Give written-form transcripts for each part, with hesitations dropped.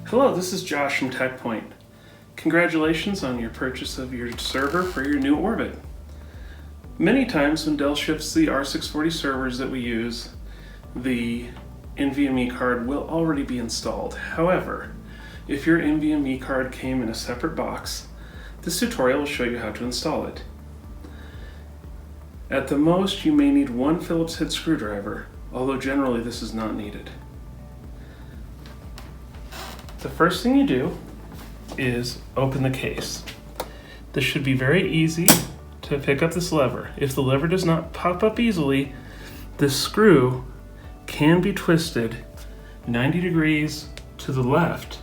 Hello, this is Josh from Techpoint. Congratulations on your purchase of your server for your new Orbit. Many times when Dell ships the R640 servers that we use, the NVMe card will already be installed. However, if your NVMe card came in a separate box, this tutorial will show you how to install it. At the most, you may need one Phillips head screwdriver, although generally this is not needed. The first thing you do is open the case. This should be very easy to pick up this lever. If the lever does not pop up easily, this screw can be twisted 90 degrees to the left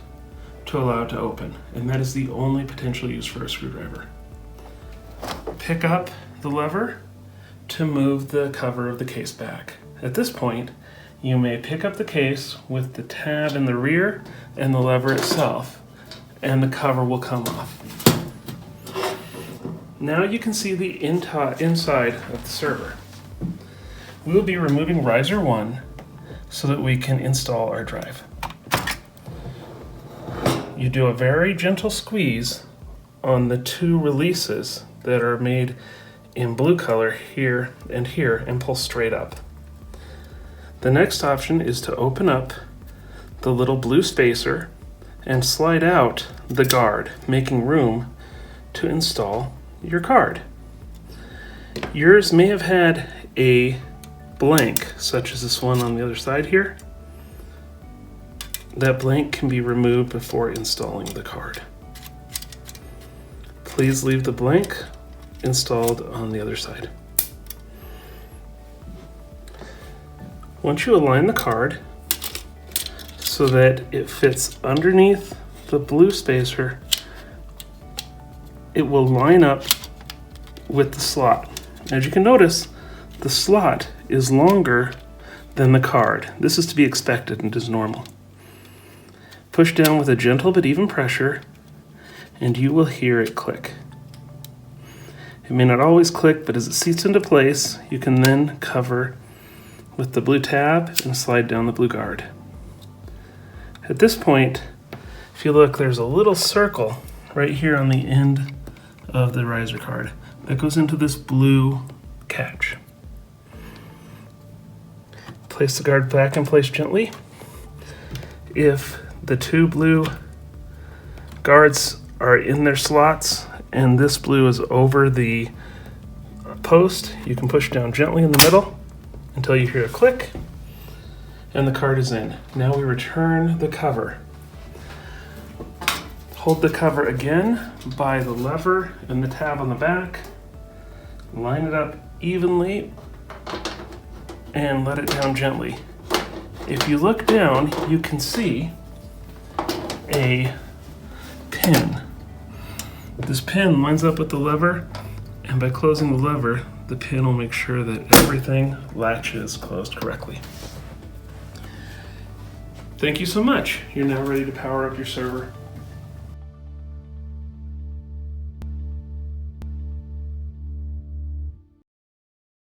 to allow it to open, and that is the only potential use for a screwdriver. Pick up the lever to move the cover of the case back. At this point, you may pick up the case with the tab in the rear and the lever itself, and the cover will come off. Now you can see the inside of the server. We will be removing riser 1 so that we can install our drive. You do a very gentle squeeze on the two releases that are made in blue color here, and pull straight up. The next option is to open up the little blue spacer and slide out the guard, making room to install your card. Yours may have had a blank, such as this one on the other side here. That blank can be removed before installing the card. Please leave the blank installed on the other side. Once you align the card so that it fits underneath the blue spacer, it will line up with the slot. As you can notice, the slot is longer than the card. This is to be expected and is normal. Push down with a gentle but even pressure, and you will hear it click. It may not always click, but as it seats into place, you can then cover with the blue tab and slide down the blue guard. At this point, if you look, there's a little circle right here on the end of the riser card that goes into this blue catch. Place the guard back in place gently. If the two blue guards are in their slots and this blue is over the post, you can push down gently in the middle until you hear a click, and the card is in. Now we return the cover. Hold the cover again by the lever and the tab on the back, line it up evenly, and let it down gently. If you look down, you can see a pin. This pin lines up with the lever, and by closing the lever, the pin will make sure that everything latches closed correctly. Thank you so much. You're now ready to power up your server.